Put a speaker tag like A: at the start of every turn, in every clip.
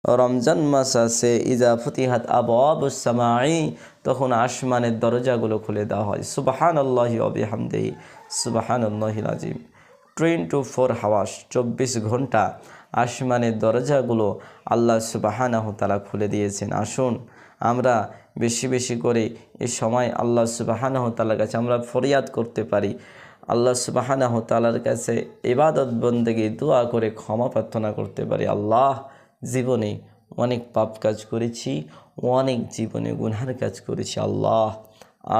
A: রমজান মাস আছে, ইজা ফুতিহাত আবওয়াবুস সামাই, তখন আসমানের দরজাগুলো খুলে দেওয়া হয়। সুবহানাল্লাহি ওয়া বিহামদিহি, সুবহানাল্লাহিল আযীম। 24 হাওয়াস, 24 ঘন্টা আসমানের দরজাগুলো আল্লাহ সুবহানাহু তাআলা খুলে দিয়েছেন। আসুন আমরা বেশি বেশি করে এই সময় আল্লাহ সুবহানাহু তাআলার কাছে আমরা ফরিয়াদ করতে পারি, আল্লাহ সুবহানাহু তাআলার কাছে ইবাদত বন্দেগী দোয়া করে ক্ষমা প্রার্থনা করতে পারি। আল্লাহ, জীবনে অনেক পাপ কাজ করেছি, অনেক জীবনে গুনহার কাজ করেছি, আল্লাহ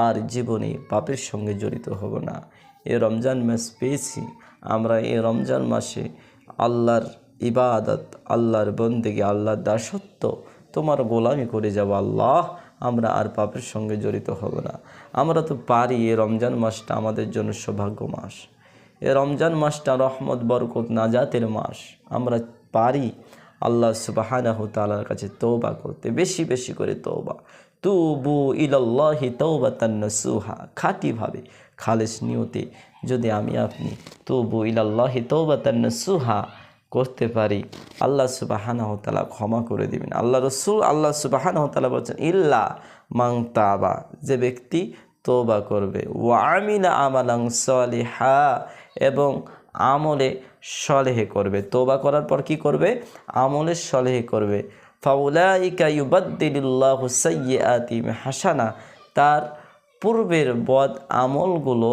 A: আর জীবনে পাপের সঙ্গে জড়িত হব না। এই রমজান মাস পেয়েছি, আমরা এই রমজান মাসে আল্লাহর ইবাদত, আল্লাহর বন্দেগী, আল্লাহর দাসত্ব, তোমার গোলামি করে যাব। আল্লাহ, আমরা আর পাপের সঙ্গে জড়িত হব না। আমরা তো পারি, এই রমজান মাসটা আমাদের জন্য সৌভাগ্য মাস, এই রমজান মাসটা রহমত বরকত নাজাতের মাস। আমরা পারি আল্লাহ সুবহানাহু তাআলার কাছে তওবা করতে, বেশি বেশি করে তওবা। তুবু ইলাল্লাহি তাওবাতান নাসুহা, খাঁটিভাবে খালেস নিয়তে যদি আমি আপনি তুবু ইলাল্লাহি তাওবাতান নাসুহা করতে পারি, আল্লাহ সুবহানাহু তাআলা ক্ষমা করে দিবেন। আল্লাহ রাসূল আল্লাহ সুবহানাহু তাআলা বলেছেন, ইল্লা মান তাবা, যে ব্যক্তি তওবা করবে, ওয়া আমিলা আমালান সালিহা, এবং আমলে সলেহে করবে। তওবা করার পর কি করবে? আমলে সলেহে করবে। ফাউলাইকা ইউবাদদিলুল্লাহু সাইয়্যাতিহিম হাসানা, তার পূর্বের বদ আমলগুলো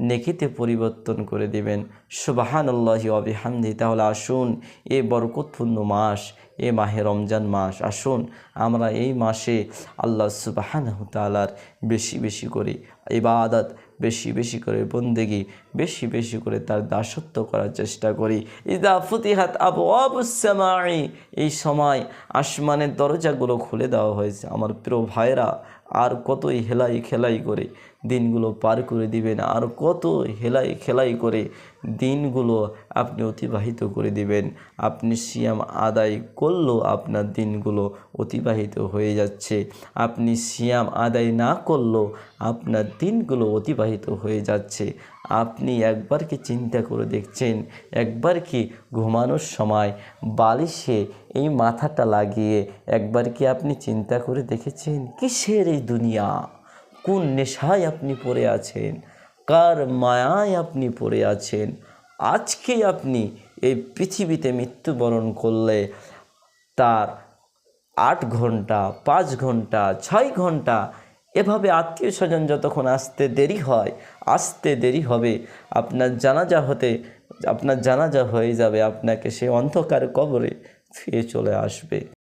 A: নেকিতে পরিবর্তন করে দিবেন। সুবহানাল্লাহি ওয়া বিহামদিহি। তাহলে আসুন, এই বরকতপূর্ণ মাস, এ মাহে রমজান মাস, আসুন আমরা এই মাসে আল্লাহ সুবহানাহু তাআলার বেশি বেশি করে ইবাদত, বেশি বেশি করে বন্দেগী, বেশি বেশি করে তার দাসত্ব করার চেষ্টা করি। ইযা ফুতিহাত আবওয়াবুস সামাই, এই সময় আসমানের দরজাগুলো খুলে দেওয়া হয়েছে। আমার প্রিয় ভাইরা, আর কতই হেলাই খেলাই করে দিনগুলো পার করে দিবেন, আর কত হেলাই খেলাই করে দিনগুলো আপনি অতিবাহিত করে দিবেন। আপনি সিয়াম আদায় করলেও আপনার দিনগুলো অতিবাহিত হয়ে যাচ্ছে, আপনি সিয়াম আদায় না করলেও আপনার দিনগুলো অতিবাহিত হয়ে যাচ্ছে। আপনি একবার কি চিন্তা করে দেখছেন, একবার কি ঘুমানোর সময় বালিশে এই মাথাটা লাগিয়ে একবার কি আপনি চিন্তা করে দেখেছেন, কিসের এই দুনিয়া, কোন নেশায় আপনি পড়ে আছেন, কার মায়ায় আপনি পড়ে আছেন? আজকে আপনি এই পৃথিবীতে মৃত্যুবরণ করলে তার 8 ঘন্টা, 5 ঘন্টা, 6 ঘন্টা এভাবে আত্মীয় স্বজন যতক্ষণ আসতে দেরি হবে, আপনার জানাজা হয়ে যাবে, আপনাকে সে অন্ধকার কবরে ফিরে চলে আসবে।